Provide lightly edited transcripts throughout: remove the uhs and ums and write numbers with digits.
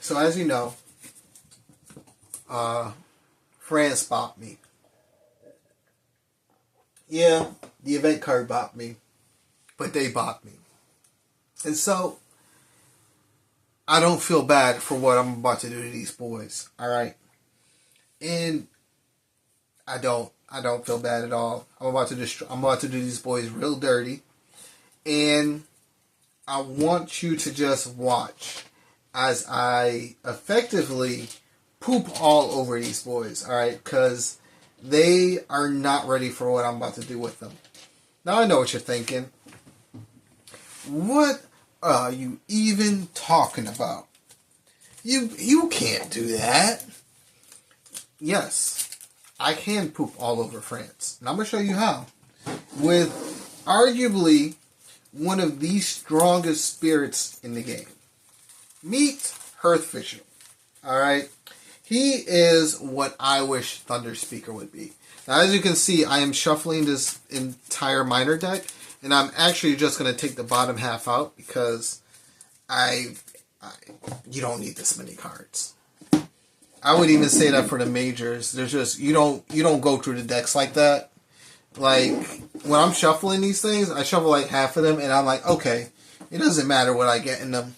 So as you know, France bopped me. Yeah, the event card bopped me, but they bopped me. And so, I don't feel bad for what I'm about to do to these boys, alright? And I don't feel bad at all. I'm about to do these boys real dirty. And I want you to just watch as I effectively poop all over these boys, alright? Because they are not ready for what I'm about to do with them. Now I know what you're thinking. What are you even talking about? You can't do that. Yes, I can poop all over France. And I'm going to show you how. With arguably one of the strongest spirits in the game. Meet Hearthfisher. Alright? He is what I wish Thunder Speaker would be. Now, as you can see, I am shuffling this entire minor deck, and I'm actually just going to take the bottom half out because you don't need this many cards. I would even say that for the majors. There's just you don't go through the decks like that. Like when I'm shuffling these things, I shuffle like half of them, and I'm like, okay, it doesn't matter what I get in them.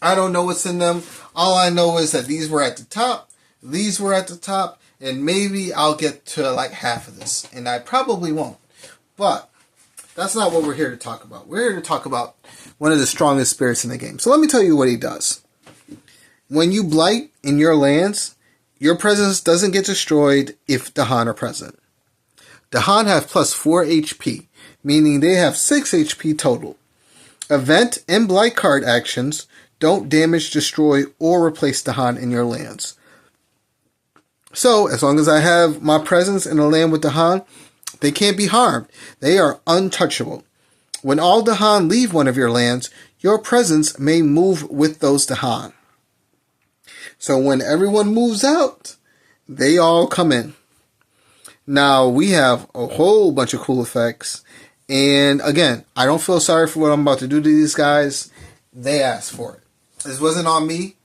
I don't know what's in them. All I know is that these were at the top, these were at the top, and maybe I'll get to like half of this. And I probably won't. But that's not what we're here to talk about. We're here to talk about one of the strongest spirits in the game. So let me tell you what he does. When you blight in your lands, your presence doesn't get destroyed if Dahan are present. Dahan have plus 4 HP, meaning they have 6 HP total. Event and blight card actions don't damage, destroy, or replace Dahan in your lands. So, as long as I have my presence in a land with Dahan, they can't be harmed. They are untouchable. When all Dahan leave one of your lands, your presence may move with those Dahan. So when everyone moves out, they all come in. Now, we have a whole bunch of cool effects. And again, I don't feel sorry for what I'm about to do to these guys. They asked for it. This wasn't on me.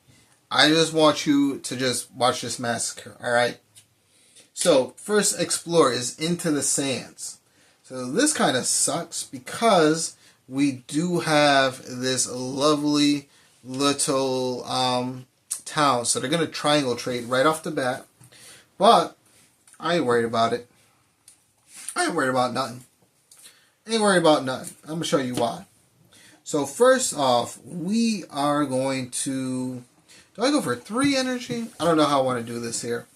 I just want you to just watch this massacre, alright? So, first explore is Into the Sands. So this kind of sucks because we do have this lovely little town. So they're going to triangle trade right off the bat. But I ain't worried about it. I ain't worried about nothing. Ain't worried about nothing. I'm going to show you why. So first off, we are going to... Do I go for 3 energy? I don't know how I want to do this here.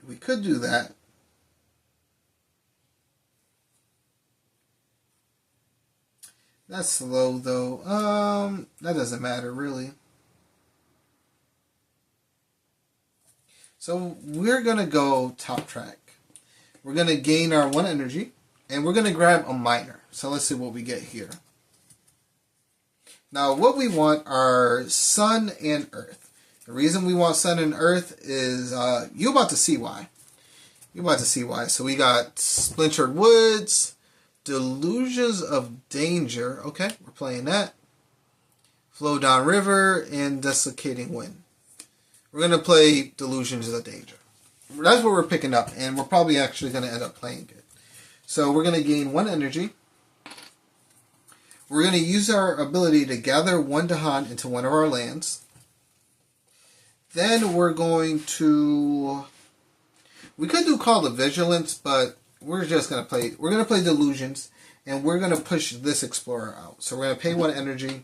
We could do that. That's slow though. That doesn't matter really. So we're gonna go top track. We're gonna gain our 1 energy, and we're gonna grab a minor. So let's see what we get here. Now what we want are Sun and Earth. The reason we want Sun and Earth is you're about to see why. You're about to see why. So we got Splintered Woods, Delusions of Danger. Okay, we're playing that. Flow Down River and Desiccating Wind. We're going to play Delusions of Danger. That's what we're picking up, and we're probably actually going to end up playing it. So we're going to gain 1 energy. We're going to use our ability to gather 1 Dahan into one of our lands. Then we're going to... We could do Call of Vigilance, but we're just going to play... We're going to play Delusions, and we're going to push this Explorer out. So we're going to pay 1 energy,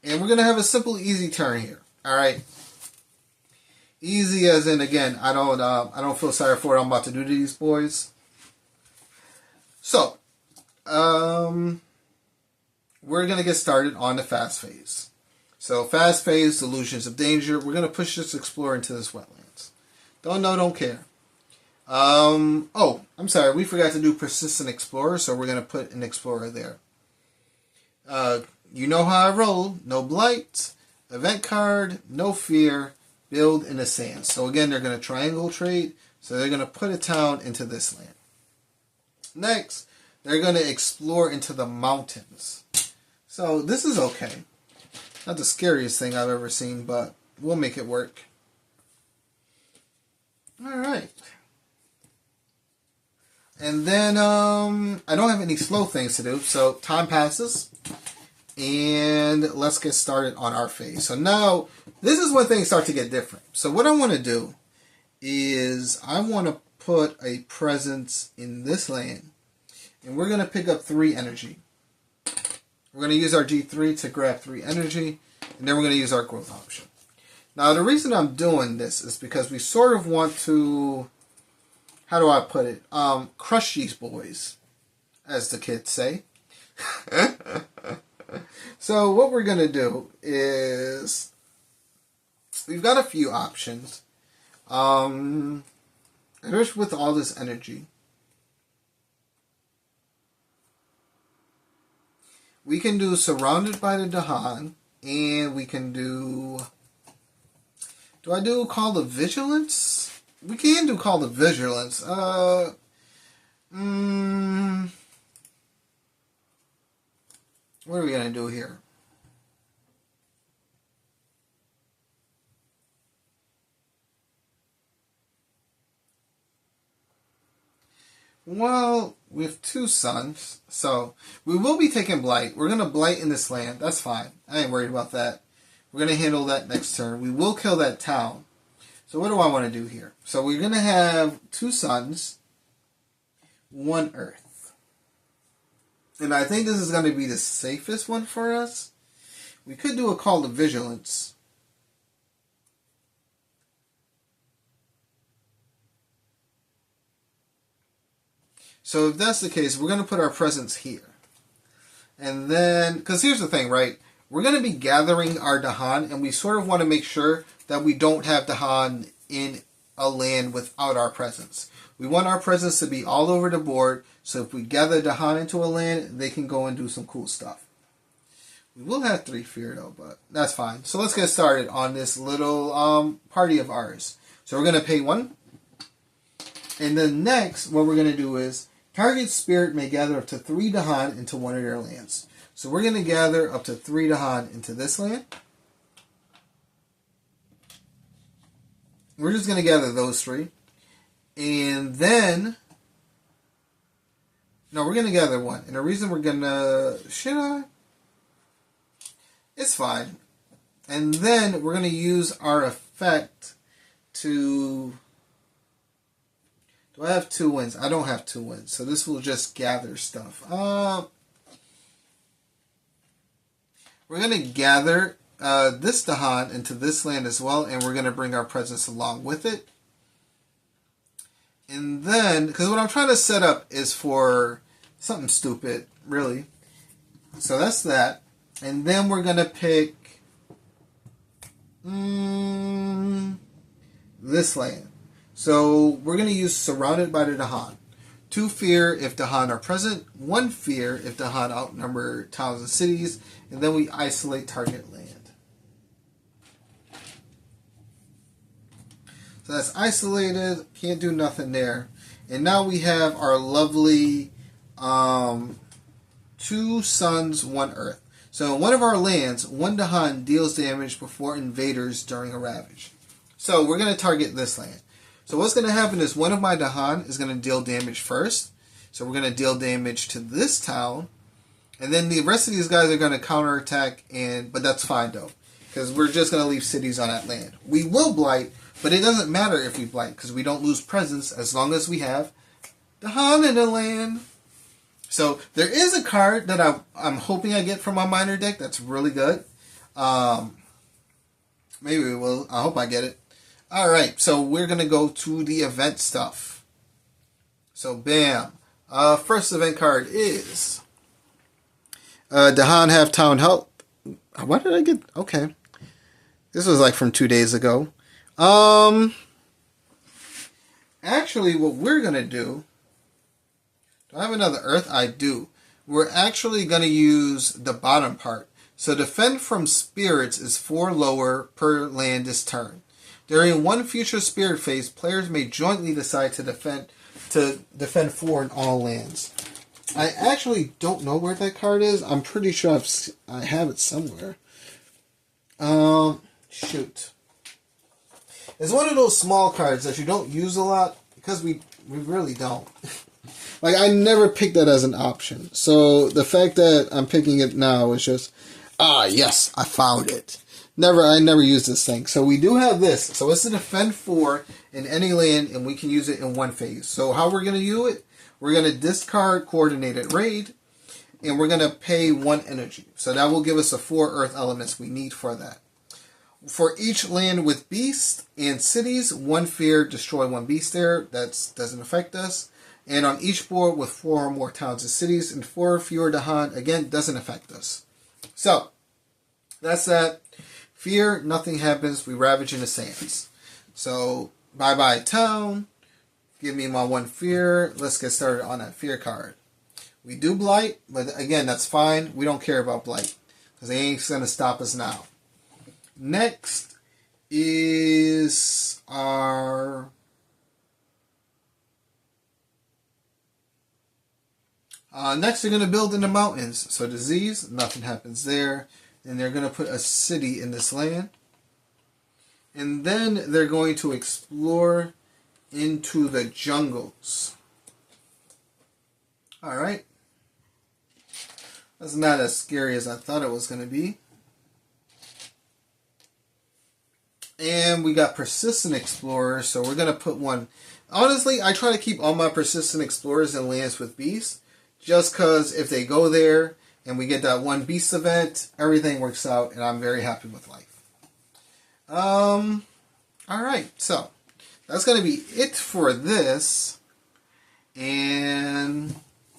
and we're going to have a simple, easy turn here. Alright? Easy as in, again, I don't feel sorry for what I'm about to do to these boys. So, we're going to get started on the fast phase. So, fast phase, Delusions of Danger. We're going to push this Explorer into this wetlands. Don't know, don't care. Oh, I'm sorry. We forgot to do Persistent Explorer, so we're going to put an Explorer there. You know how I roll. No Blight, Event card, no Fear, Build in the Sand. So again, they're going to triangle trade. So they're going to put a town into this land. Next, they're going to explore into the mountains. So this is okay. Not the scariest thing I've ever seen, but we'll make it work. Alright. And then I don't have any slow things to do, so time passes. And let's get started on our phase. So now, this is when things start to get different. So what I want to do is I want to put a presence in this land. And we're going to pick up 3 energy. We're going to use our G3 to grab 3 energy. And then we're going to use our growth option. Now the reason I'm doing this is because we sort of want to, how do I put it? Crush these boys, as the kids say. So what we're going to do is, we've got a few options. Just with all this energy, we can do Surrounded by the Dahan, and we can do I do Call of Vigilance? We can do Call of Vigilance. What are we going to do here? Well, we have 2 suns, so we will be taking Blight. We're going to Blight in this land. That's fine. I ain't worried about that. We're going to handle that next turn. We will kill that town. So what do I want to do here? So we're going to have 2 suns, 1 earth. And I think this is going to be the safest one for us. We could do a Call to Vigilance. So if that's the case, we're going to put our presence here. And then, because here's the thing, right? We're going to be gathering our Dahan, and we sort of want to make sure that we don't have Dahan in a land without our presence. We want our presence to be all over the board, so if we gather Dahan into a land, they can go and do some cool stuff. We will have 3 fear though, but that's fine. So let's get started on this little party of ours. So we're going to pay 1. And then next, what we're going to do is, target spirit may gather up to 3 Dahan into one of their lands. So we're going to gather up to 3 Dahan into this land. We're just going to gather those 3. And then, no, we're going to gather 1. And the reason we're going to, should I? It's fine. And then we're going to use our effect to, do I have 2 wins? I don't have 2 wins. So this will just gather stuff. We're going to gather this Dahan into this land as well, and we're going to bring our presence along with it. And then, because what I'm trying to set up is for something stupid, really. So that's that. And then we're going to pick this land. So we're going to use Surrounded by the Dahan. 2 fear if Dahan are present, 1 fear if Dahan outnumber towns and cities, and then we isolate target land. So that's isolated, can't do nothing there. And now we have our lovely 2 suns, 1 earth. So in one of our lands, 1 Dahan deals damage before invaders during a ravage. So we're going to target this land. So what's going to happen is one of my Dahan is going to deal damage first. So we're going to deal damage to this town. And then the rest of these guys are going to counterattack, but that's fine though. Because we're just going to leave cities on that land. We will blight, but it doesn't matter if we blight, because we don't lose presence as long as we have Dahan in the land. So there is a card that I'm hoping I get from my minor deck that's really good. Maybe we will. I hope I get it. Alright, so we're going to go to the event stuff. So, bam. First event card is Dahan have town health. What did I get? Okay. This was like from 2 days ago. Actually, what we're going to do... Do I have another earth? I do. We're actually going to use the bottom part. So, defend from spirits is 4 lower per land this turn. During one future spirit phase, players may jointly decide to defend 4 in all lands. I actually don't know where that card is. I'm pretty sure I have it somewhere. Shoot. It's one of those small cards that you don't use a lot because we really don't. Like, I never picked that as an option. So the fact that I'm picking it now is just, yes, I found it. I never used this thing. So we do have this. So it's a defend 4 in any land, and we can use it in one phase. So how we're going to use it? We're going to discard Coordinated Raid, and we're going to pay 1 energy. So that will give us the 4 earth elements we need for that. For each land with beasts and cities, 1 fear, destroy 1 beast there. That doesn't affect us. And on each board with 4 or more towns and cities and 4 fewer Dahan, again, doesn't affect us. So, that's that. Fear, nothing happens. We ravage in the sands. So, bye-bye town. Give me my 1 fear. Let's get started on that fear card. We do blight, but again, that's fine. We don't care about blight because they ain't going to stop us now. Next is our... next, they're going to build in the mountains. So disease, nothing happens there. And they're going to put a city in this land. And then they're going to explore into the jungles. Alright. That's not as scary as I thought it was going to be. And we got Persistent Explorers. So we're going to put one. Honestly, I try to keep all my Persistent Explorers in lands with beasts. Just because if they go there and we get that 1 beast event, everything works out and I'm very happy with life. Alright, so that's going to be it for this. And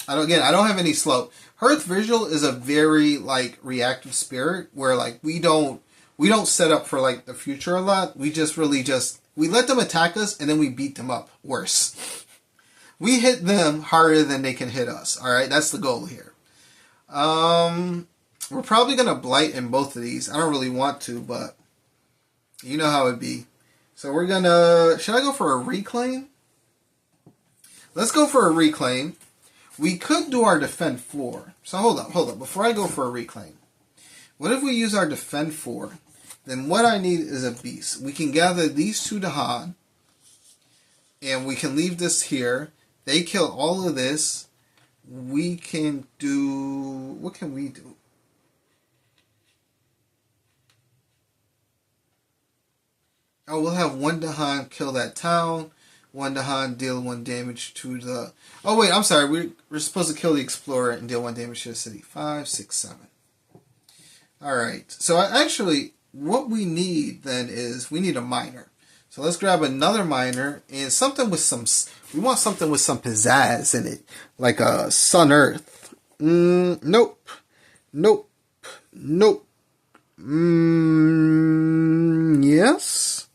I don't have any slow. Hearth Visual is a very reactive spirit where we don't set up for the future a lot. We just we let them attack us and then we beat them up worse. We hit them harder than they can hit us. Alright, that's the goal here. We're probably going to blight in both of these. I don't really want to, but you know how it'd be. So we're going to... Should I go for a reclaim? Let's go for a reclaim. We could do our defend 4. So hold up. Before I go for a reclaim. What if we use our defend 4? Then what I need is a beast. We can gather these 2 Dahan. And we can leave this here. They kill all of this. We can do... What can we do? Oh, we'll have 1 Dahan kill that town. 1 Dahan deal 1 damage to the... Oh, wait, I'm sorry. We're supposed to kill the Explorer and deal 1 damage to the city. 5, 6, 7. Alright. So, actually, what we need, then, is... We need a miner. So let's grab another miner and something with some... We want something with some pizzazz in it. Like a Sun Earth. Nope. Yes?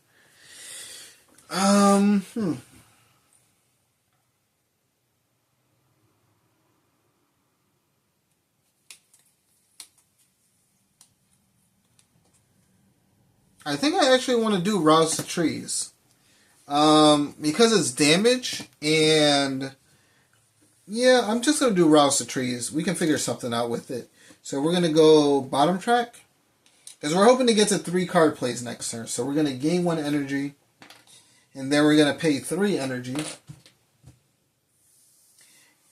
I think I actually want to do Rouse the Trees. Because it's damage, and yeah, I'm just going to do Rouse the Trees. We can figure something out with it. So we're going to go bottom track, because we're hoping to get to 3 card plays next turn. So we're going to gain 1 energy, and then we're going to pay 3 energy.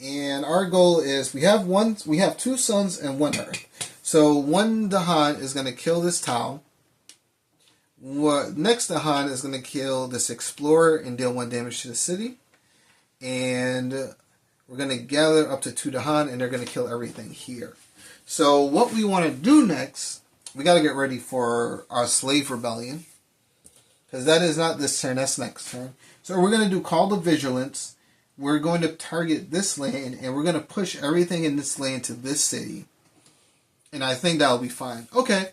And our goal is, we have 2 suns and 1 earth. So 1 Dahan is going to kill this town. Next Dahan is going to kill this Explorer and deal 1 damage to the city. And we're going to gather up to 2 Dahan and they're going to kill everything here. So what we want to do next, we got to get ready for our Slave Rebellion. Because that is not this turn, that's next turn. So we're going to do Call to Vigilance. We're going to target this land and we're going to push everything in this land to this city. And I think that'll be fine. Okay.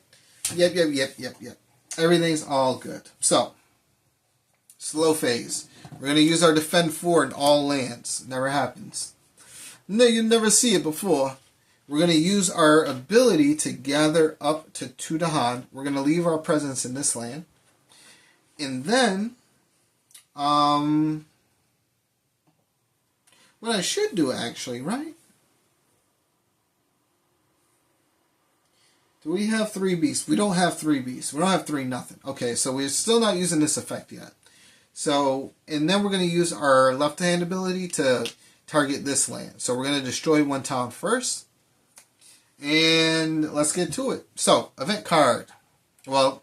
Yep. Everything's all good. So, slow phase. We're going to use our defend 4 in all lands. Never happens. No, you never see it before. We're going to use our ability to gather up to 2 Dahan. We're going to leave our presence in this land. And then, what I should do actually, right? Do we have 3 beasts? We don't have 3 beasts. We don't have 3 nothing. Okay, so we're still not using this effect yet. So, and then we're going to use our left hand ability to target this land. So we're going to destroy 1 town first. And let's get to it. So, event card. Well,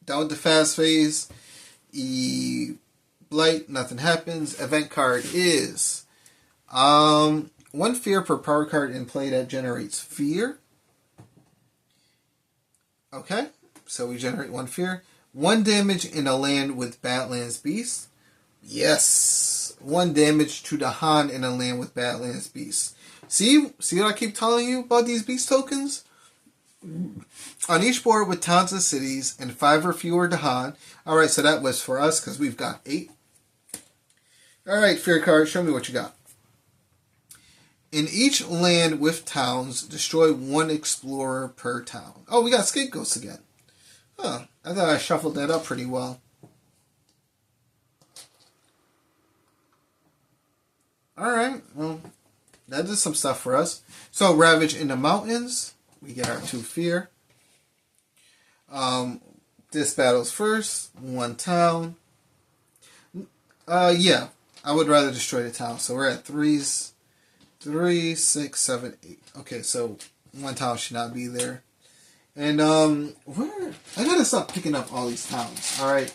down with the fast phase. Blight, nothing happens. Event card is 1 fear per power card in play that generates fear. Okay, so we generate 1 fear. 1 damage in a land with Badlands Beast. Yes, 1 damage to the Han in a land with Badlands Beast. See what I keep telling you about these beast tokens? On each board with towns and cities and 5 or fewer Dahan. Alright, so that was for us because we've got 8. Alright, fear card, show me what you got. In each land with towns, destroy 1 explorer per town. Oh, we got scapegoats again. Huh, I thought I shuffled that up pretty well. Alright, well, that did some stuff for us. So, Ravage in the Mountains. We get our 2 fear. This battle's first. 1 town. Yeah. I would rather destroy the town. So we're at 3s. 3, 6, 7, 8. Okay, so 1 town should not be there. And, where? I gotta stop picking up all these towns. Alright.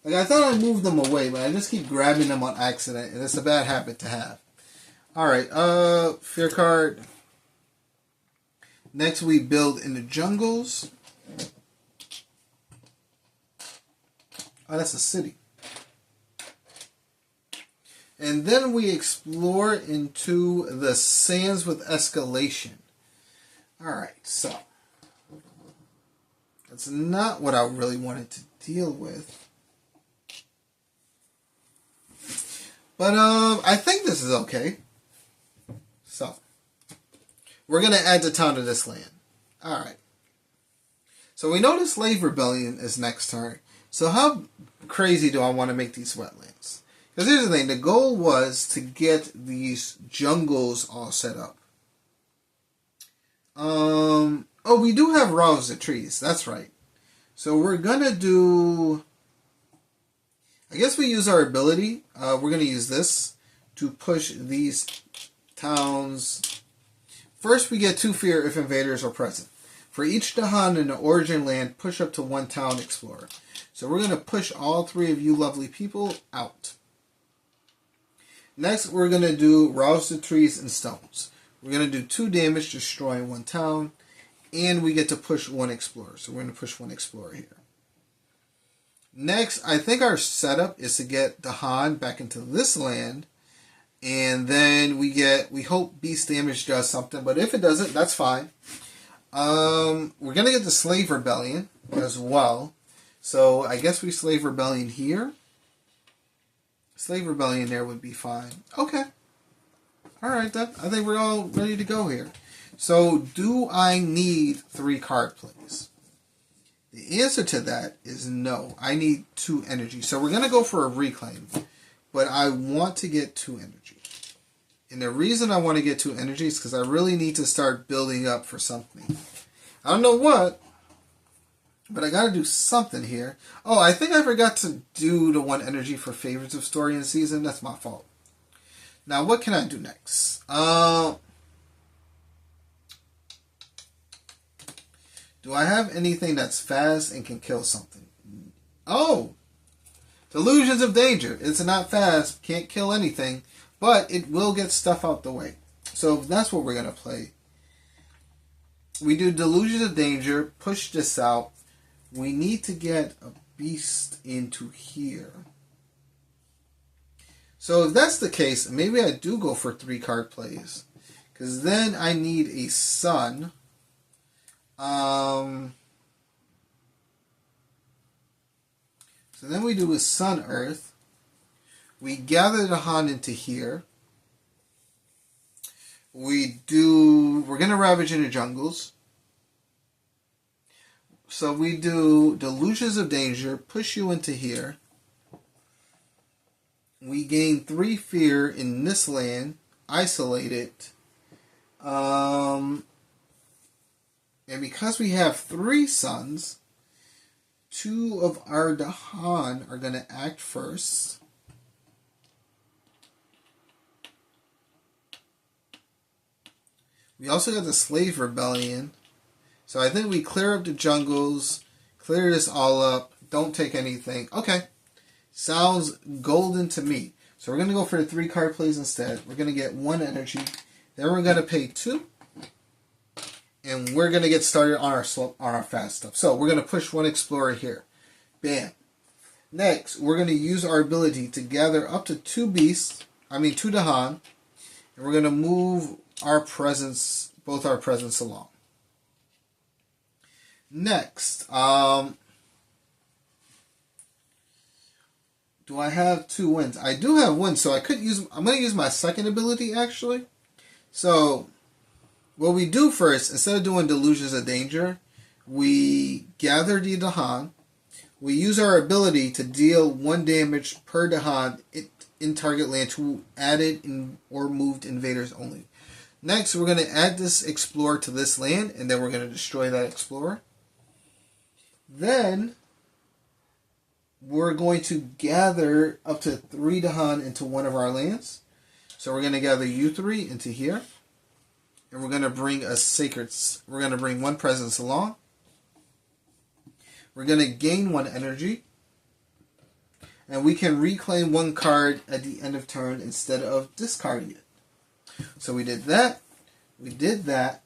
Like, I thought I moved them away, but I just keep grabbing them on accident. And it's a bad habit to have. Alright, fear card. Next, we build in the jungles. Oh, that's a city. And then we explore into the sands with escalation. Alright, so. That's not what I really wanted to deal with. But, I think this is okay. So. We're going to add the town to this land. Alright. So we know the Slave Rebellion is next turn. So how crazy do I want to make these wetlands? Because here's the thing. The goal was to get these jungles all set up. Oh, we do have rows of trees. That's right. So we're going to do... I guess we use our ability. We're going to use this to push these towns... First, we get 2 fear if invaders are present. For each Dahan in the origin land, push up to 1 town explorer. So we're going to push all 3 of you lovely people out. Next, we're going to do rouse the trees and stones. We're going to do 2 damage, destroying 1 town. And we get to push 1 explorer. So we're going to push 1 explorer here. Next, I think our setup is to get Dahan back into this land. And then we hope beast damage does something, but if it doesn't, that's fine. We're going to get the Slave Rebellion as well. So I guess we Slave Rebellion here. Slave Rebellion there would be fine. Okay. Alright then. I think we're all ready to go here. So do I need 3 card plays? The answer to that is no. I need 2 energy. So we're going to go for a reclaim. But I want to get 2 energy. And the reason I want to get 2 energy is because I really need to start building up for something. I don't know what, but I got to do something here. Oh, I think I forgot to do the 1 energy for favorites of story and season. That's my fault. Now, what can I do next? Do I have anything that's fast and can kill something? Oh! Delusions of Danger. It's not fast, can't kill anything, but it will get stuff out the way. So that's what we're going to play. We do Delusions of Danger, push this out. We need to get a beast into here. So if that's the case, maybe I do go for 3 card plays. Because then I need a sun. So then we do a Sun Earth. We gather the Han into here. We're going to Ravage in the Jungles. So we do Delusions of Danger, push you into here. We gain 3 fear in this land, isolate it. And because we have 3 suns, 2 of our Dahan are going to act first. We also got the Slave Rebellion. So I think we clear up the jungles, clear this all up, don't take anything. Okay. Sounds golden to me. So we're going to go for the 3 card plays instead. We're going to get 1 energy. Then we're going to pay 2. And we're going to get started on our fast stuff. So we're going to push 1 explorer here. Bam. Next, we're going to use our ability to gather up to 2 Dahan. And we're going to move our presence, both our presence along. Next, do I have 2 wins? I do have 1, so I'm going to use my second ability actually. So, what we do first, instead of doing Delusions of Danger, we gather the Dahan. We use our ability to deal 1 damage per Dahan in target land to added or moved invaders only. Next, we're going to add this explorer to this land, and then we're going to destroy that explorer. Then, we're going to gather up to 3 Dahan into one of our lands. So we're going to gather you 3 into here. And we're going to bring we're going to bring 1 presence along. We're going to gain 1 energy. And we can reclaim 1 card at the end of turn instead of discarding it. So we did that. We did that.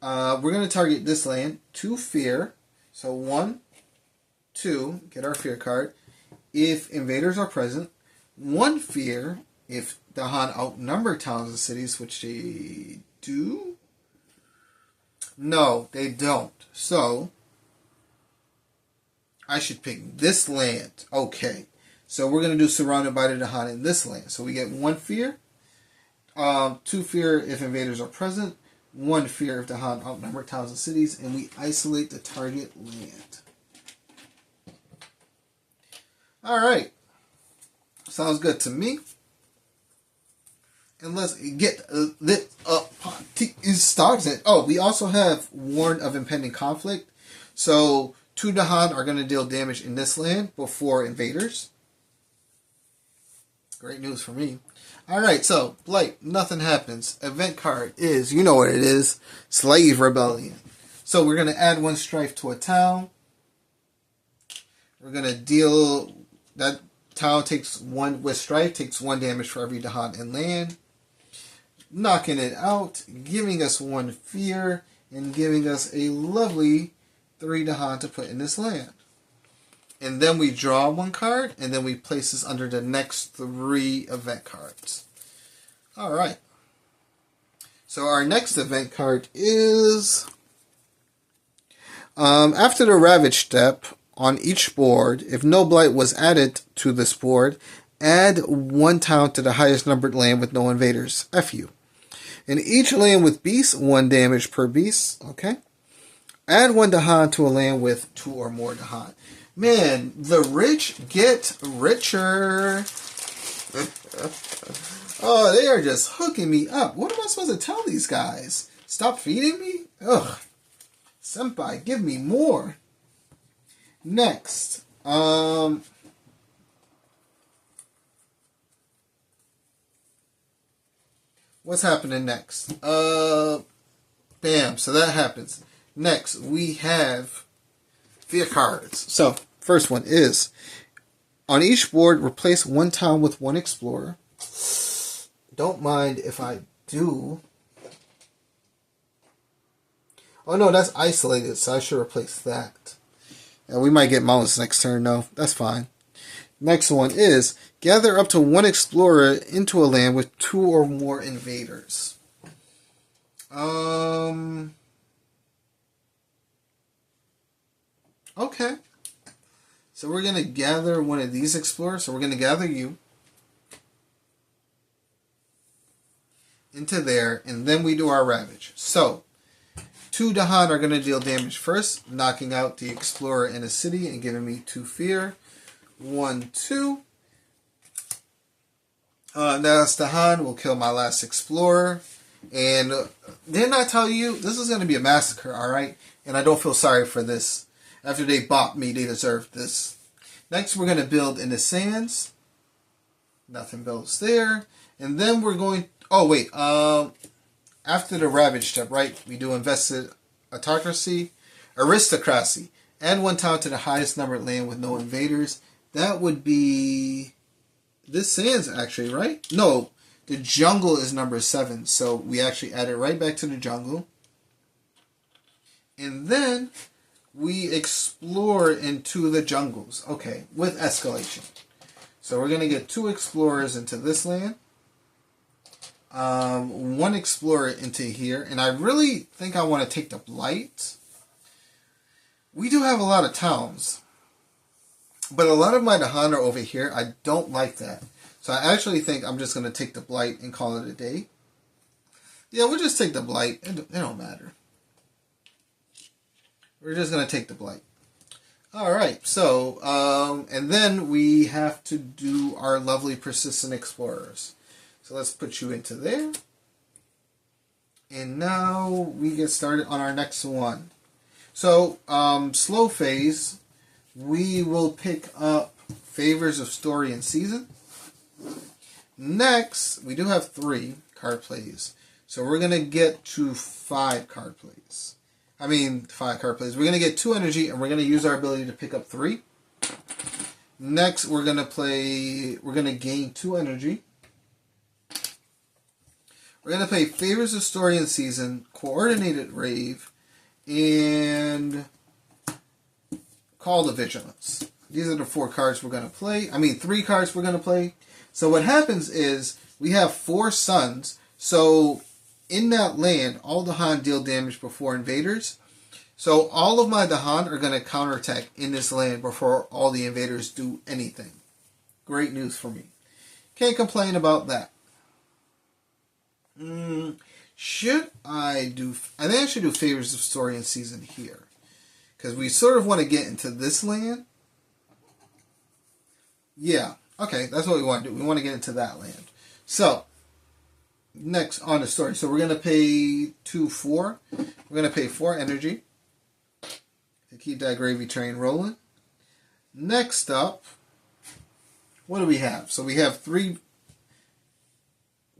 We're going to target this land. 2 fear. So 1, 2. Get our fear card. If invaders are present. 1 fear if Dahan outnumber towns and cities, which they do. No, they don't. So I should pick this land. Okay. So we're going to do surrounded by the Dahan in this land. So we get 1 fear. 2 fear if invaders are present. 1 fear if Dahan outnumber towns and cities. And we isolate the target land. Alright. Sounds good to me. And let's get lit up started. Oh, we also have warned of impending conflict. So 2 Dahan are going to deal damage in this land before invaders. Great news for me. Alright, so Blight, nothing happens. Event card is, you know what it is, Slave Rebellion. So we're going to add 1 strife to a town. We're going to deal, that town takes 1 with strife, takes 1 damage for every Dahan in land. Knocking it out, giving us 1 fear, and giving us a lovely 3 Dahan to put in this land. And then we draw 1 card, and then we place this under the next 3 event cards. Alright. So our next event card is, after the Ravage step, on each board, if no blight was added to this board, add 1 town to the highest numbered land with no invaders. F you. In each land with beasts, 1 damage per beast. Okay. Add 1 Dahan to a land with 2 or more Dahan. Man, the rich get richer. Oh, they are just hooking me up. What am I supposed to tell these guys? Stop feeding me? Ugh. Senpai, give me more. Next. What's happening next? Bam. So that happens. Next, we have fear cards. So, first one is, on each board, replace 1 town with 1 explorer. Don't mind if I do. Oh no, that's isolated, so I should replace that. And we might get mountains next turn, though. That's fine. Next one is, gather up to 1 explorer into a land with 2 or more invaders. Okay. So we're going to gather 1 of these explorers. So we're going to gather you into there, and then we do our Ravage. So, 2 Dahan are going to deal damage first, knocking out the explorer in a city and giving me 2 fear. 1, 2. Now Dahan will kill my last explorer. And didn't I tell you, this is going to be a massacre, alright? And I don't feel sorry for this. After they bopped me, they deserved this. Next, we're going to build in the sands. Nothing builds there. And then we're going... Oh, wait. After the ravage step, right? We do invested autocracy. Aristocracy. Add 1 town to the highest numbered land with no invaders. That would be... This sands, actually, right? No. The jungle is number 7. So we actually add it right back to the jungle. And then we explore into the jungles. Okay, with escalation. So we're going to get 2 explorers into this land. 1 explorer into here. And I really think I want to take the blight. We do have a lot of towns. But a lot of my Dahan are over here. I don't like that. So I actually think I'm just going to take the blight and call it a day. Yeah, we'll just take the blight. It don't matter. We're just going to take the blight. Alright, so, and then we have to do our lovely persistent explorers. So let's put you into there. And now we get started on our next one. So, slow phase, we will pick up favors of story and season. Next, we do have 3 card plays. So we're going to get to 5 card plays. 5 card plays. We're going to get 2 energy, and we're going to use our ability to pick up 3. Next, we're going to gain 2 energy. We're going to play Favors of Story and Season, Coordinated Rave, and Call to Vigilance. These are the 4 cards we're going to play. 3 cards we're going to play. So what happens is, we have 4 suns, so in that land, all Dahan deal damage before invaders. So all of my Dahan are going to counterattack in this land before all the invaders do anything. Great news for me. Can't complain about that. Should I do... I think I should do Favors of Story and Season here. Because we sort of want to get into this land. Yeah. Okay, that's what we want to do. We want to get into that land. So, next on the story. So we're going to pay 4. We're going to pay 4 energy to keep that gravy train rolling. Next up, what do we have? So we have 3.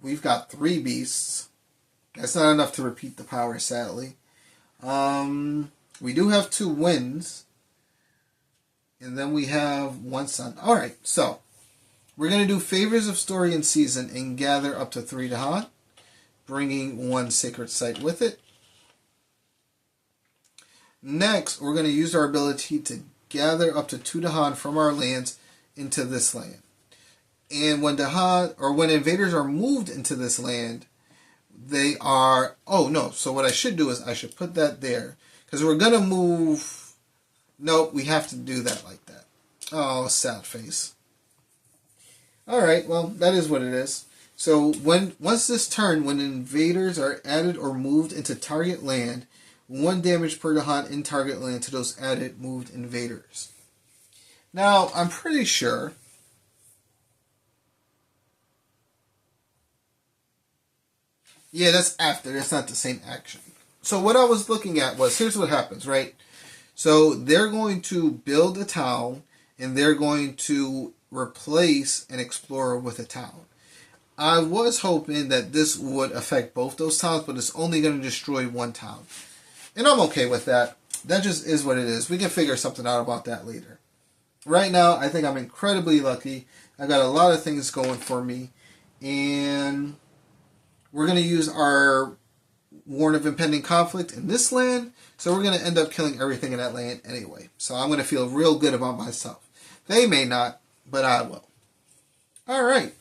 We've got 3 beasts. That's not enough to repeat the power, sadly. We do have 2 winds. And then we have 1 sun. Alright, so we're going to do Favors of Story and Season and gather up to 3 Dahan, bringing 1 Sacred Site with it. Next, we're going to use our ability to gather up to 2 Dahan from our lands into this land. And when when invaders are moved into this land, they are... Oh, no. So what I should do is I should put that there. Because we're going to move... Nope, we have to do that like that. Oh, sad face. Alright, well, that is what it is. So, once this turn, when invaders are added or moved into target land, 1 damage per Dahan in target land to those added moved invaders. Now, I'm pretty sure... Yeah, that's after. That's not the same action. So, what I was looking at was, here's what happens, right? So, they're going to build a town, and they're going to replace an explorer with a town. I was hoping that this would affect both those towns, but it's only going to destroy 1 town. And I'm okay with that. That just is what it is. We can figure something out about that later. Right now, I think I'm incredibly lucky. I got a lot of things going for me. And we're going to use our Warn of Impending Conflict in this land. So we're going to end up killing everything in that land anyway. So I'm going to feel real good about myself. They may not, but I will. Alright.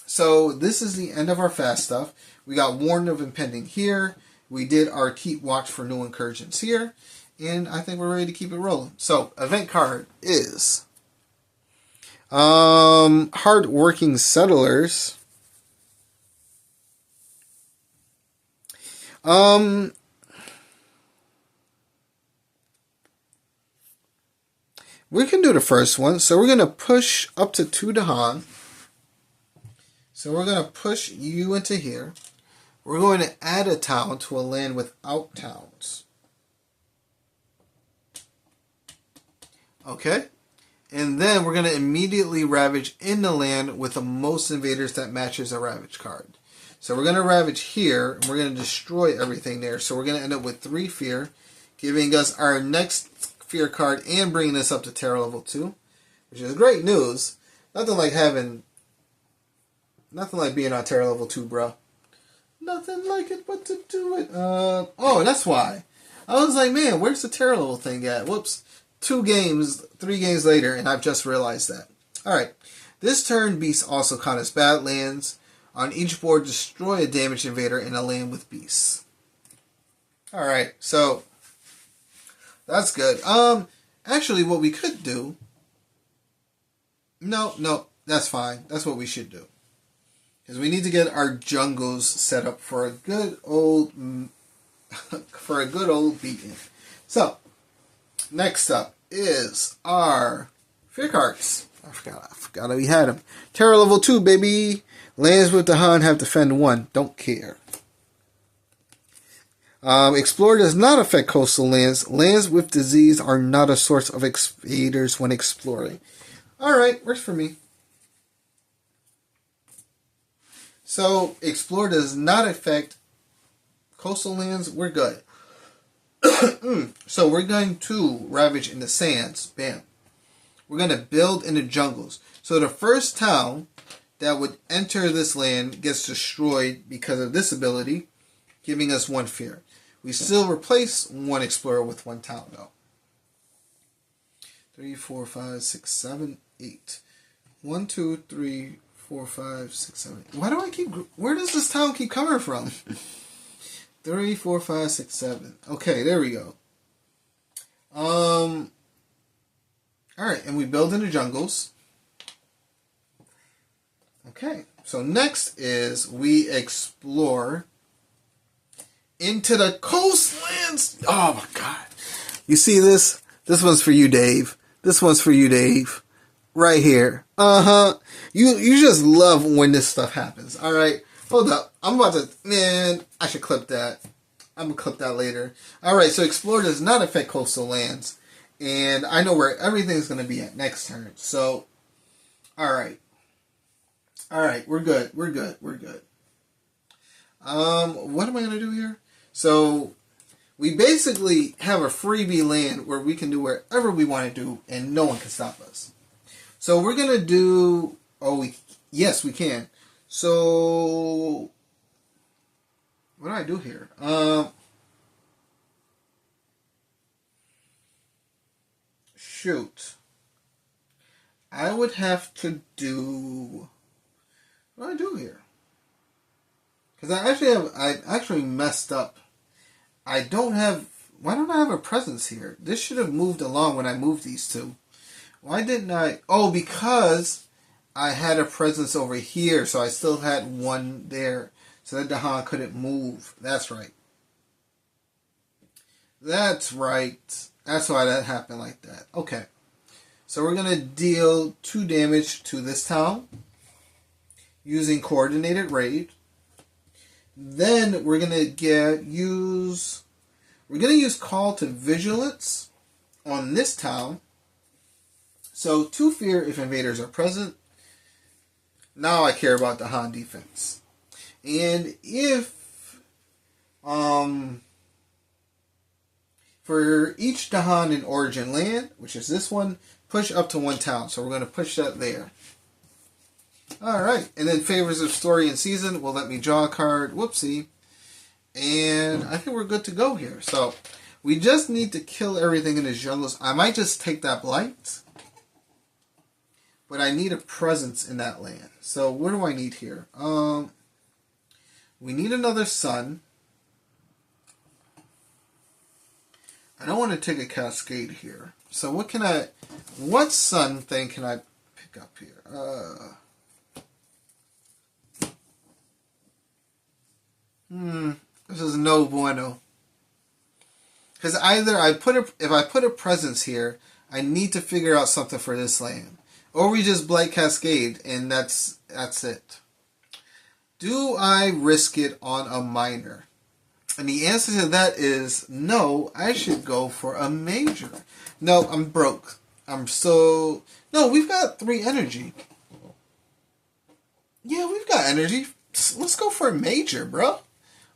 So this is the end of our fast stuff. We got Warn of Impending here. We did our Keep Watch for New Incursions here. And I think we're ready to keep it rolling. So, event card is Hardworking Settlers. We can do the first one. So we're going to push up to 2 Dahan. So we're going to push you into here. we're going to add a town to a land without towns. Okay? And then we're going to immediately ravage in the land with the most invaders that matches a ravage card. So we're going to ravage here, and we're going to destroy everything there. So we're going to end up with 3 fear, giving us our next fear card and bringing us up to terror level 2, which is great news. Nothing like being on terror level 2, bro. Nothing like it but to do it. Oh, that's why. I was like, man, where's the terror level thing at? Whoops. 3 games later, and I've just realized that. Alright. This turn, beasts also count as bad lands. On each board, destroy a damaged invader in a land with beasts. Alright, so that's good. Actually, what we could do... No, that's fine. That's what we should do. Because we need to get our jungles set up for a good old beating. So, next up is our fear cards. I forgot we had them. Terror level 2, baby. Lands with the Hun have defend 1. Don't care. Explore does not affect coastal lands. Lands with disease are not a source of invaders when exploring. Alright, works for me. So, explore does not affect coastal lands. We're good. So, we're going to ravage in the sands. Bam. We're going to build in the jungles. So, the first town that would enter this land gets destroyed because of this ability, giving us 1 fear. We still replace 1 explorer with 1 town, though. 3, 4, 5, 6, 7, 8. 1, 2, 3, 4, 5, 6, 7. Why do I keep... Where does this town keep coming from? 3, 4, 5, 6, 7. Okay, there we go. Alright, and we build in the jungles. Okay, so next is we explore into the coastlands. Oh my god. You see this? This one's for you, Dave. This one's for you, Dave. Right here. You just love when this stuff happens. Alright, hold up. I'm about to... Man, I should clip that. I'm going to clip that later. Alright, so explore does not affect coastal lands. And I know where everything's going to be at next turn. So, alright. Alright, we're good. We're good. We're good. What am I going to do here? So, we basically have a freebie land where we can do wherever we want to do and no one can stop us. So, we're going to do... Yes, we can. So, what do I do here? Shoot. I would have to do... What do I do here? Because I actually messed up. Why don't I have a presence here? This should have moved along when I moved these two. Why didn't I? Oh, because I had a presence over here, so I still had 1 there. So that Dahan couldn't move. That's right. That's right. That's why that happened like that. Okay. So we're going to deal 2 damage to this town using coordinated raid. Then we're going to use call to vigilance on this town. So 2 fear if invaders are present. Now I care about the Han defense. And if for each Dahan in origin land, which is this one, push up to 1 town. So we're going to push that there. Alright, and then favors of story and season will let me draw a card. Whoopsie. And I think we're good to go here. So, we just need to kill everything in the jungles. I might just take that blight. But I need a presence in that land. So, what do I need here? We need another sun. I don't want to take a cascade here. So, what sun thing can I pick up here? This is no bueno. Because either if I put a presence here, I need to figure out something for this land. Or we just blight cascade and that's it. Do I risk it on a minor? And the answer to that is no, I should go for a major. No, I'm broke. No, we've got 3 energy. Yeah, we've got energy. Let's go for a major, bro.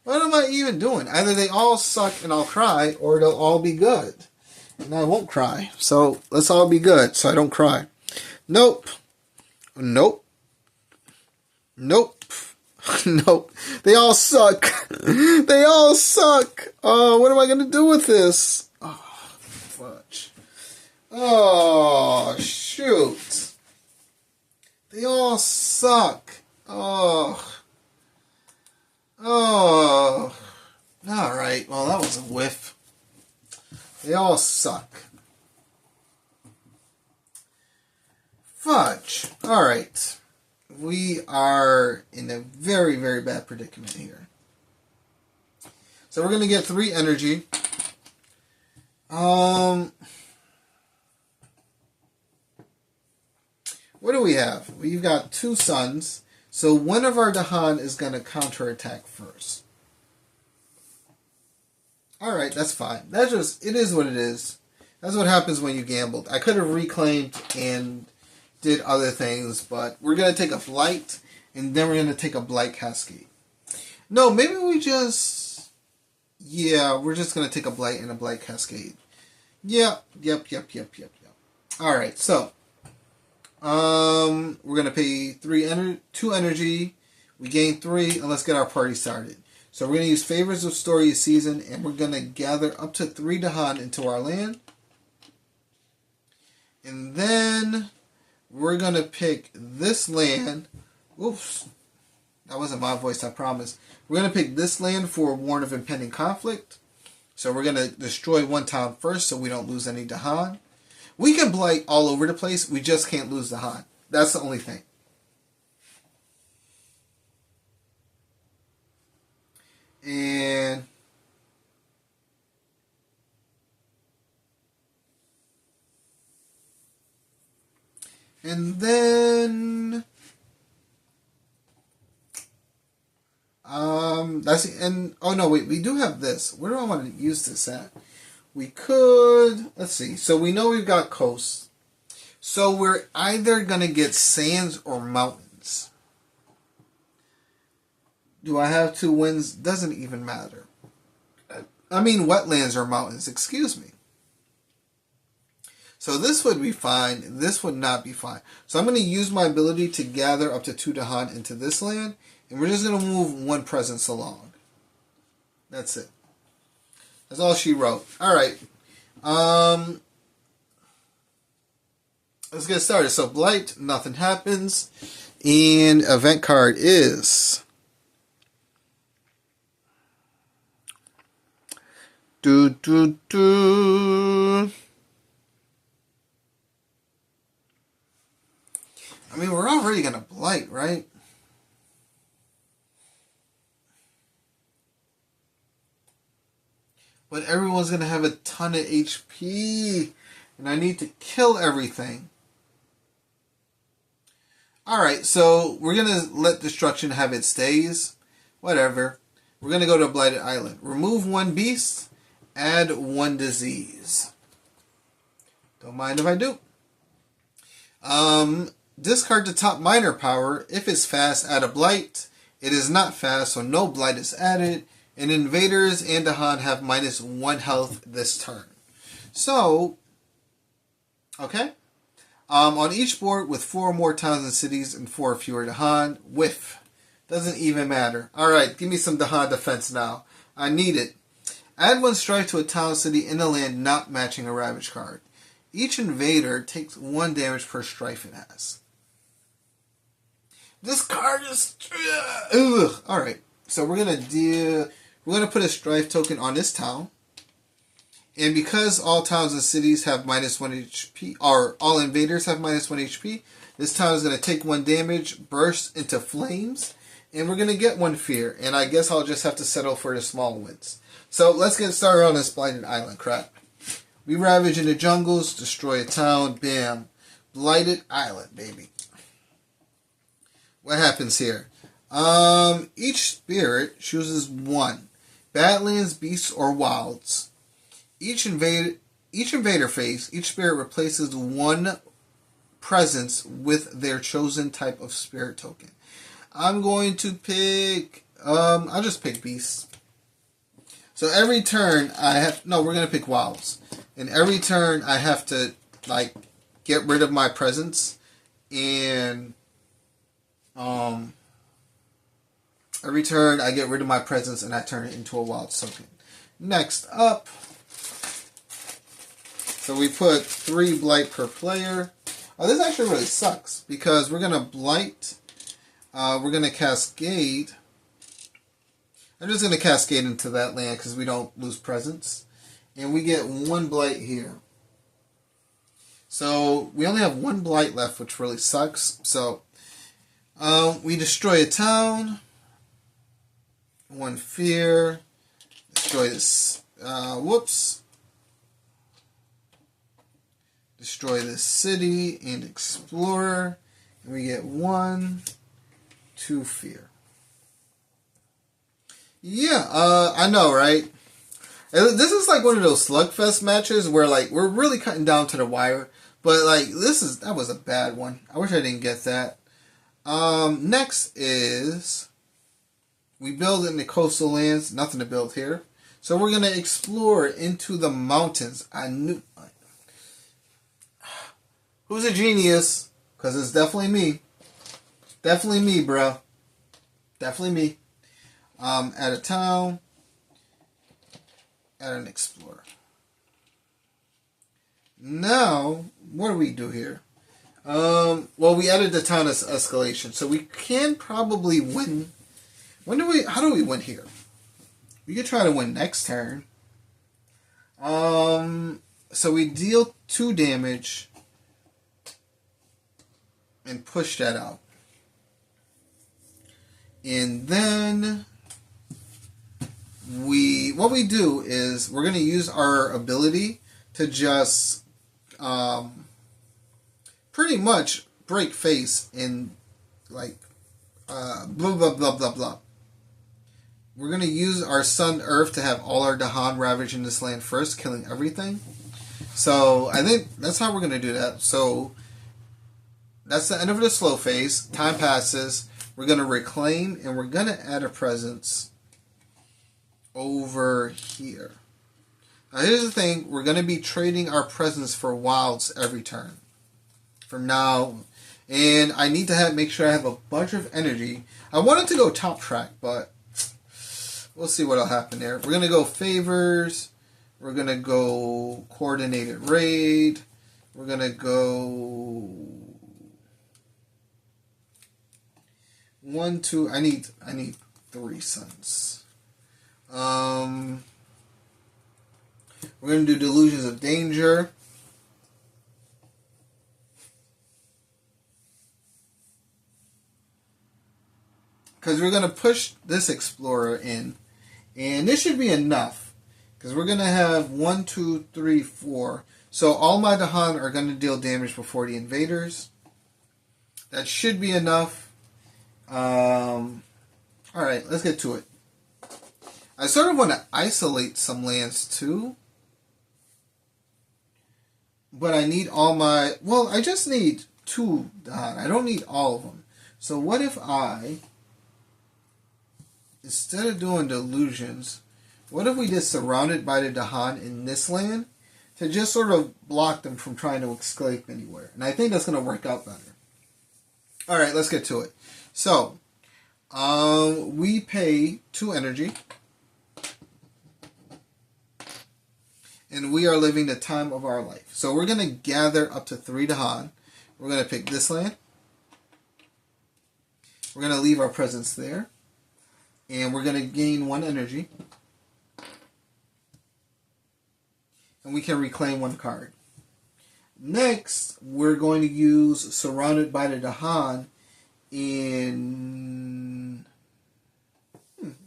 What am I even doing? Either they all suck and I'll cry, or they'll all be good. And I won't cry. So let's all be good so I don't cry. Nope. Nope. Nope. Nope. They all suck. They all suck. Oh, what am I going to do with this? Oh, fudge. Oh, shoot. They all suck. Oh. Oh. Alright, well, that was a whiff. They all suck. Fudge. Alright. We are in a very, very bad predicament here. So we're going to get 3 energy. What do we have? We've got 2 suns. So one of our Dahan is going to counterattack first. Alright, that's fine. It is what it is. That's what happens when you gambled. I could have reclaimed and did other things, but we're going to take a Blight, and then we're going to take a Blight Cascade. No, maybe we just... Yeah, we're just going to take a Blight and a Blight Cascade. Yep. Alright, so... we're going to pay 2 energy. We gain 3, and let's get our party started. So we're going to use Favors of Story of Season, and we're going to gather up to 3 Dahan into our land. And then we're going to pick this land. Oops. That wasn't my voice, I promise. We're going to pick this land for Warn of Impending Conflict. So we're going to destroy 1 town first so we don't lose any Dahan. We can blight all over the place. We just can't lose Dahan. That's the only thing. And then oh no, wait, we do have this. Where do I want to use this at? We could, let's see. So we know we've got coasts. So we're either going to get sands or mountains. Do I have 2 winds? Doesn't even matter. I mean wetlands or mountains, excuse me. So this would be fine. This would not be fine. So I'm going to use my ability to gather up to 2 Dahan into this land. And we're just going to move 1 presence along. That's it. That's all she wrote. Alright. Let's get started. So Blight, nothing happens. And event card is... I mean, we're already going to Blight, right? But everyone's going to have a ton of HP. And I need to kill everything. Alright, so we're going to let Destruction have its days. Whatever. We're going to go to Blighted Island. Remove 1 beast. Add 1 disease. Don't mind if I do. Discard the top minor power. If it's fast, add a Blight. It is not fast, so no Blight is added. And invaders and Dahan have -1 health this turn. So, okay. On each board with 4 or more towns and cities and 4 or fewer Dahan, whiff. Doesn't even matter. Alright, give me some Dahan defense now. I need it. Add 1 strife to a town, city, in a land not matching a Ravage card. Each invader takes 1 damage per strife it has. This card is... Ugh. Alright, so we're going to put a strife token on this town. And because all towns and cities have -1 HP, or all invaders have -1 HP, this town is going to take 1 damage, burst into flames, and we're going to get 1 fear. And I guess I'll just have to settle for the small wins. So let's get started on this Blighted Island crap. We ravage in the jungles, destroy a town, bam. Blighted Island, baby. What happens here? Each spirit chooses one. Badlands, beasts, or wilds. Each invader phase, each spirit replaces one presence with their chosen type of spirit token. I'm going to pick, I'll just pick beasts. So every turn I have, no, we're going to pick wilds. And every turn I have to, like, get rid of my presence. And, every turn I get rid of my presence and I turn it into a wild token. Next up, so we put 3 blight per player. Oh, this actually really sucks because we're going to blight, we're going to cascade. I'm just going to cascade into that land because we don't lose presence. And we get 1 blight here. So we only have 1 blight left, which really sucks. So we destroy a town. 1 fear. Destroy this. Destroy this city and explorer. And we get 1, 2 fear. Yeah, I know, right? This is like one of those slugfest matches where, like, we're really cutting down to the wire. But, like, that was a bad one. I wish I didn't get that. Next is, we build in the coastal lands. Nothing to build here. So we're going to explore into the mountains. Who's a genius? Because it's definitely me. Definitely me, bro. Definitely me. Add a town. Add an explorer. Now, what do we do here? Well, we added the town as escalation, so we can probably win. How do we win here? We could try to win next turn. So we deal 2 damage and push that out. And then what we do is we're going to use our ability to just pretty much break face in, like, blah blah blah blah blah. We're going to use our Sun Earth to have all our Dahan ravage in this land first, killing everything. So I think that's how we're going to do that. So that's the end of the slow phase. Time passes. We're going to reclaim, and we're going to add a presence over here. Now here's the thing. We're going to be trading our presence for wilds every turn from now. And I need to make sure I have a bunch of energy. I wanted to go top track, but we'll see what'll happen there. We're going to go favors. We're going to go coordinated raid. We're going to go 1, 2. I need 3 suns. We're going to do delusions of danger. Because we're going to push this explorer in. And this should be enough. Because we're going to have 1, 2, 3, 4. So all my Dahan are going to deal damage before the invaders. That should be enough. Alright, let's get to it. I sort of want to isolate some lands too. But I need all my... Well, I just need 2 Dahan. I don't need all of them. So what if I... Instead of doing delusions, what if we just surrounded by the Dahan in this land to just sort of block them from trying to escape anywhere? And I think that's going to work out better. Alright, let's get to it. So, we pay 2 energy. And we are living the time of our life. So we're going to gather up to 3 Dahan. We're going to pick this land. We're going to leave our presence there. And we're going to gain 1 energy. And we can reclaim 1 card. Next, we're going to use Surrounded by the Dahan in...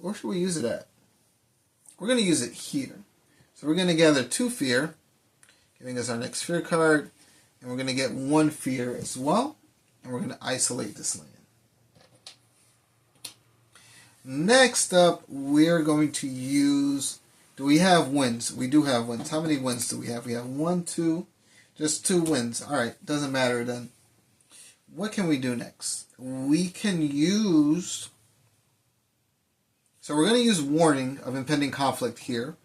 where should we use it at? We're going to use it here. So we're going to gather 2 fear, giving us our next fear card. And we're going to get 1 fear as well. And we're going to isolate this land. Next up, we're going to use... Do we have wins? We do have wins. How many wins do we have? We have 1, 2... Just 2 wins. Alright, doesn't matter then. What can we do next? We can use... So we're going to use warning of impending conflict here.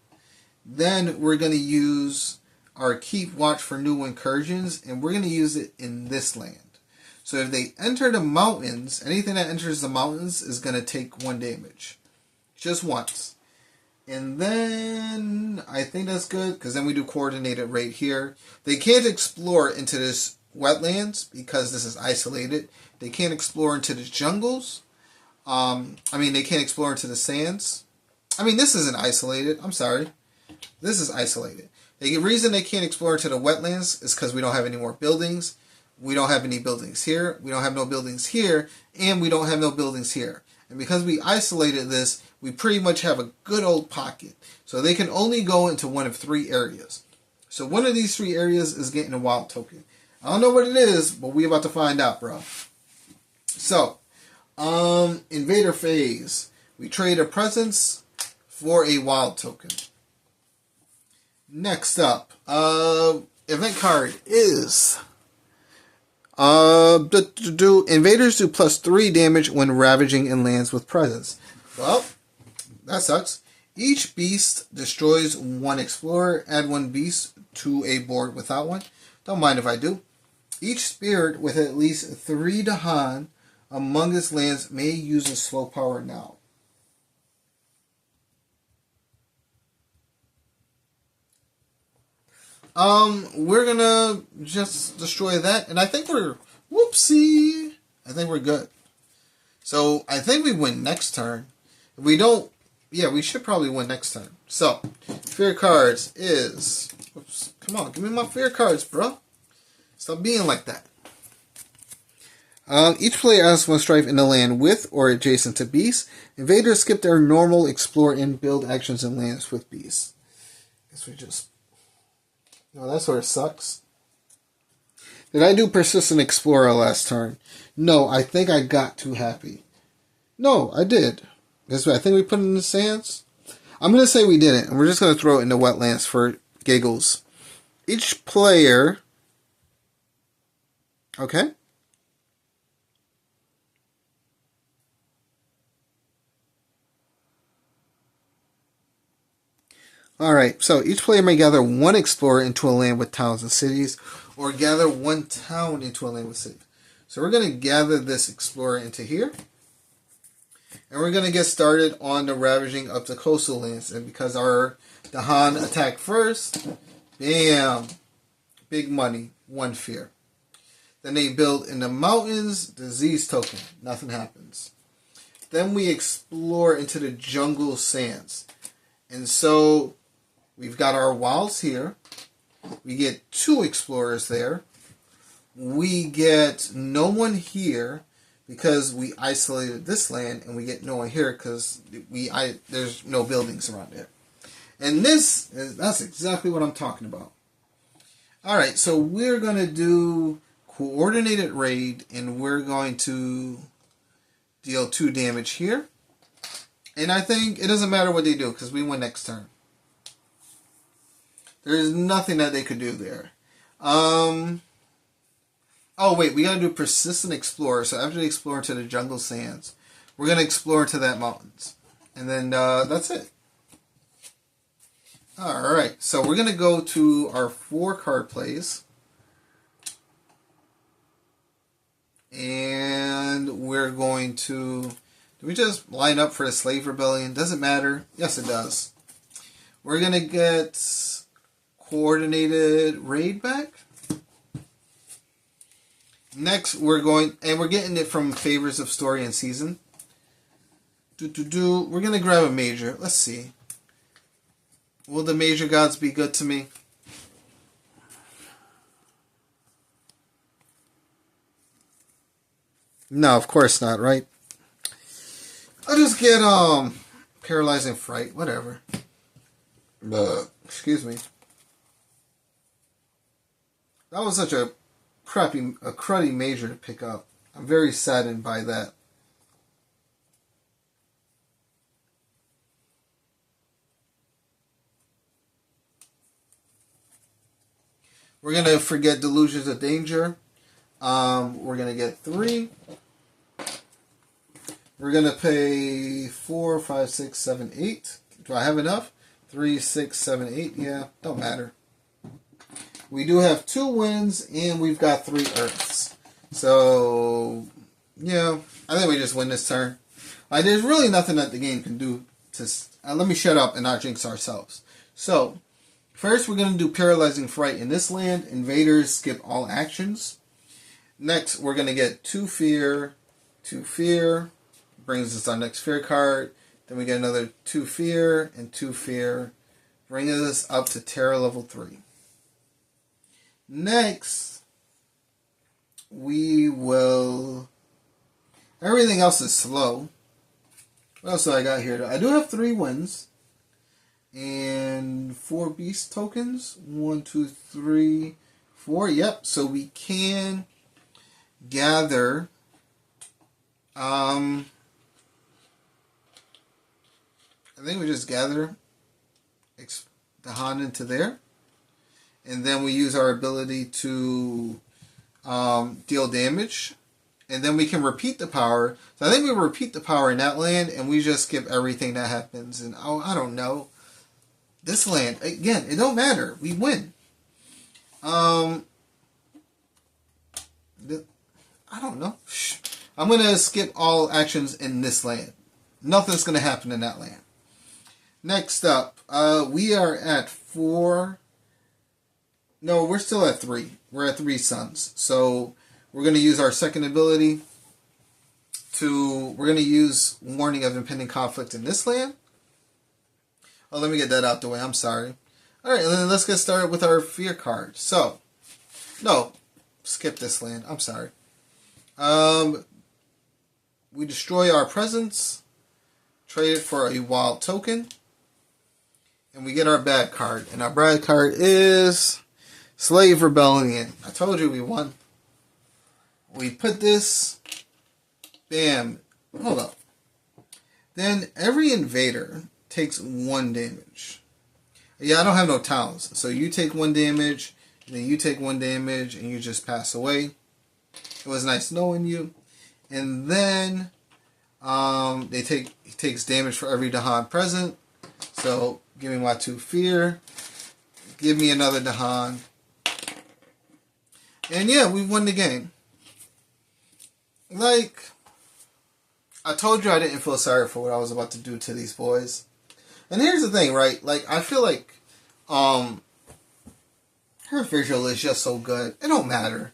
Then we're going to use our keep watch for new incursions, and we're going to use it in this land. So if they enter the mountains, anything that enters the mountains is going to take 1 damage. Just once. And then I think that's good, because then we do coordinated raid here. They can't explore into this wetlands because this is isolated. They can't explore into the jungles. They can't explore into the sands. This isn't isolated. I'm sorry. This is isolated. The reason they can't explore into the wetlands is because we don't have any more buildings. We don't have any buildings here. We don't have no buildings here. And we don't have no buildings here. And because we isolated this, we pretty much have a good old pocket. So they can only go into one of 3 areas. So one of these 3 areas is getting a wild token. I don't know what it is, but we're about to find out, bro. So, invader phase. We trade a presence for a wild token. Next up, event card is... invaders do +3 damage when ravaging in lands with presence. Well, that sucks. Each beast destroys 1 explorer. Add 1 beast to a board without one. Don't mind if I do. Each spirit with at least 3 Dahan among its lands may use a slow power now. We're gonna just destroy that, and I think we're, whoopsie, I think we're good. So, I think we win next turn. If we don't, yeah, we should probably win next turn. So, fear cards is, whoops, come on, give me my fear cards, bro. Stop being like that. Each player adds 1 strife in the land with or adjacent to beasts. Invaders skip their normal explore and build actions in lands with beasts. Guess we just... No, that sort of sucks. Did I do Persistent Explorer last turn? No, I think I got too happy. No, I did. Guess what? I think we put it in the sands. I'm going to say we didn't, and we're just going to throw it in the wetlands for giggles. Each player... Okay. Alright, so each player may gather 1 explorer into a land with towns and cities, or gather 1 town into a land with cities. So we're going to gather this explorer into here, and we're going to get started on the ravaging of the coastal lands. And because our Dahan attack first, bam, big money, 1 fear. Then they build in the mountains, disease token, nothing happens. Then we explore into the jungle sands. And so we've got our wilds here. We get 2 explorers there. We get no one here because we isolated this land, and we get no one here because there's no buildings around there. And that's exactly what I'm talking about. Alright, so we're going to do coordinated raid, and we're going to deal 2 damage here. And I think it doesn't matter what they do because we win next turn. There's nothing that they could do there. Oh wait, we gotta do Persistent Explorer. So after they explore into the jungle sands, we're gonna explore into that mountains. And then that's it. Alright, so we're gonna go to our 4 card plays. And we're going to... Do we just line up for the Slave Rebellion? Does it matter? Yes, it does. We're going to get coordinated raid back. Next, we're getting it from Favors of Story and Season. We're going to grab a major. Let's see. Will the major gods be good to me? No, of course not, right? I'll just get Paralyzing Fright, whatever. Excuse me. That was such a cruddy major to pick up. I'm very saddened by that. We're going to forget Delusions of Danger. We're going to get 3. We're going to pay 4, 5, 6, 7, 8. Do I have enough? 3, 6, 7, 8. Yeah, don't matter. We do have 2 wins, and we've got 3 earths. So, yeah, I think we just win this turn. Like, there's really nothing that the game can do to... let me shut up and not jinx ourselves. So, first we're going to do Paralyzing Fright in this land. Invaders skip all actions. Next, we're going to get 2 Fear, 2 Fear. Brings us our next Fear card. Then we get another 2 Fear and 2 Fear. Bringing us up to Terror level 3. Next, we will... Everything else is slow. What else do I got here? I do have 3 wins. And 4 beast tokens. 1, 2, 3, 4. Yep, so we can gather... I think we just gather Dahan into there. And then we use our ability to deal damage. And then we can repeat the power. So I think we repeat the power in that land, and we just skip everything that happens. And I don't know. This land, again, it don't matter. We win. I don't know. I'm going to skip all actions in this land. Nothing's going to happen in that land. Next up, we are at 4. No, we're still at 3. We're at 3 suns. So we're going to use our second ability to... We're going to use Warning of Impending Conflict in this land. Oh, let me get that out the way. I'm sorry. Alright, then let's get started with our Fear card. So, no, skip this land. I'm sorry. We destroy our presence, trade it for a wild token, and we get our bad card. And our bad card is Slave Rebellion. I told you we won. We put this, bam, hold up. Then every invader takes 1 damage. Yeah, I don't have no towns. So you take 1 damage, and then you take 1 damage, and you just pass away. It was nice knowing you. And then he takes damage for every Dahan present. So give me my 2 Fear. Give me another Dahan. And yeah, we won the game. Like, I told you I didn't feel sorry for what I was about to do to these boys. And here's the thing, right? Like, I feel like her visual is just so good. It don't matter.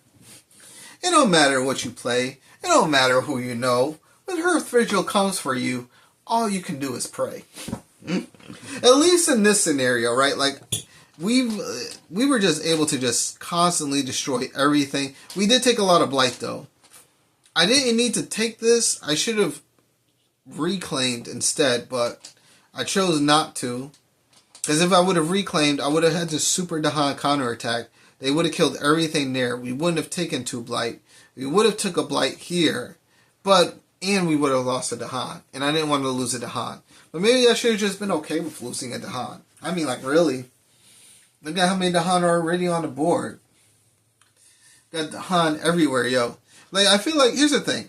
It don't matter what you play. It don't matter who you know. When her visual comes for you, all you can do is pray. At least in this scenario, right? Like, we were just able to just constantly destroy everything. We did take a lot of blight, though. I didn't need to take this. I should have reclaimed instead, but I chose not to. Because if I would have reclaimed, I would have had to Super Dahan counterattack. They would have killed everything there. We wouldn't have taken 2 blight. We would have took a blight here. And we would have lost a Dahan. And I didn't want to lose a Dahan. But maybe I should have just been okay with losing a Dahan. I mean, like, really? Look at how many Dahan are already on the board. Got Dahan everywhere, yo. Like, I feel like, here's the thing.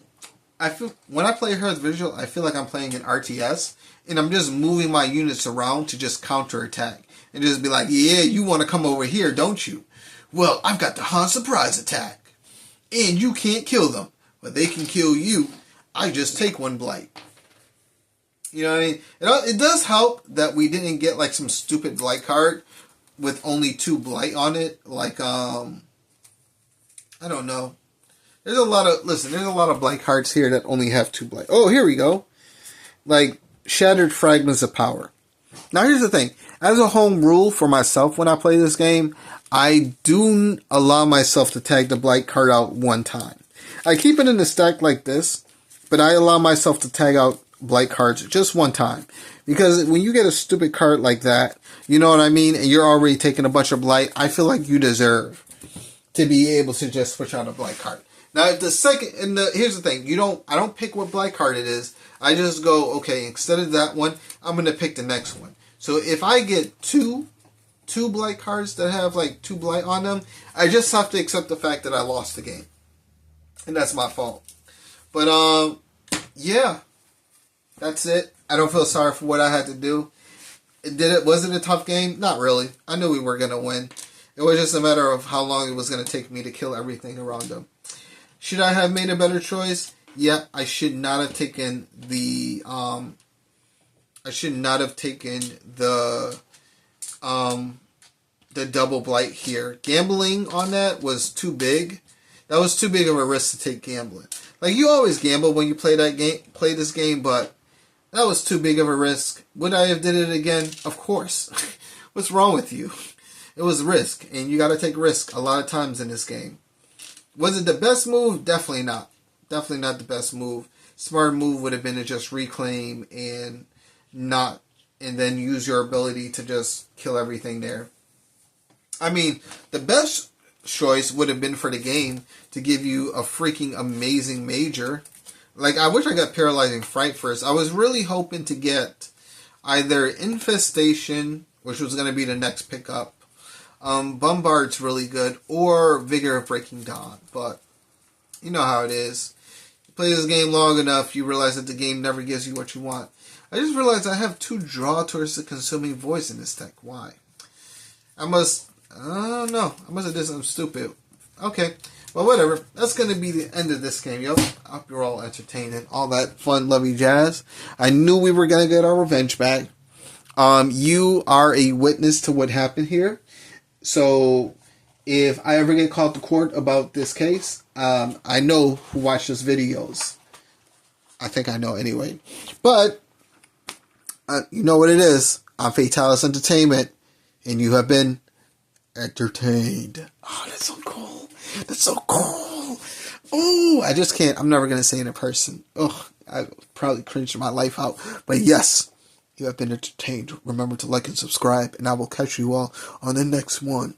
When I play Hearth Visual, I feel like I'm playing an RTS. And I'm just moving my units around to just counterattack. And just be like, yeah, you want to come over here, don't you? Well, I've got Dahan surprise attack. And you can't kill them. But they can kill you. I just take 1 blight. You know what I mean? It does help that we didn't get like some stupid blight card with only 2 blight on it. Like, I don't know. There's a lot of blight cards here that only have 2 blight. Oh, here we go. Like, Shattered Fragments of Power. Now, here's the thing. As a home rule for myself when I play this game, I do allow myself to tag the blight card out 1 time. I keep it in the stack like this, but I allow myself to tag out blight cards just 1 time. Because when you get a stupid card like that, you know what I mean, and you're already taking a bunch of blight, I feel like you deserve to be able to just switch out a blight card. Now, here's the thing, I don't pick what blight card it is. I just go, okay, instead of that one, I'm going to pick the next one. So if I get 2 2 blight cards that have like 2 blight on them, I just have to accept the fact that I lost the game. And that's my fault. But, yeah. That's it. I don't feel sorry for what I had to do. Was it a tough game? Not really. I knew we were going to win. It was just a matter of how long it was going to take me to kill everything around them. Should I have made a better choice? Yeah, I should not have taken the double blight here. Gambling on that was too big. That was too big of a risk to take gambling. Like, you always gamble when you play this game, but that was too big of a risk. Would I have did it again? Of course. What's wrong with you? It was risk, and you got to take risk a lot of times in this game. Was it the best move? Definitely not. Definitely not the best move. Smart move would have been to just reclaim and then use your ability to just kill everything there. I mean, the best choice would have been for the game to give you a freaking amazing major. Like, I wish I got Paralyzing Fright first. I was really hoping to get either Infestation, which was going to be the next pickup. Bombard's really good, or Vigor of Breaking Dawn. But you know how it is. You play this game long enough, you realize that the game never gives you what you want. I just realized I have 2 draw towards the Consuming Voice in this deck. Why? I don't know. I must have did something stupid. Okay. Well, whatever. That's going to be the end of this game, yo. I hope you're all entertained and all that fun, lovey jazz. I knew we were going to get our revenge back. You are a witness to what happened here. So, if I ever get called to court about this case, I know who watches videos. I think I know anyway. But, you know what it is. I'm Fatalis Entertainment, and you have been entertained. Oh, that's so cool. That's so cool. Oh, I just can't. I'm never going to say it in person. Oh, I probably cringed my life out. But yes, you have been entertained. Remember to like and subscribe, and I will catch you all on the next one.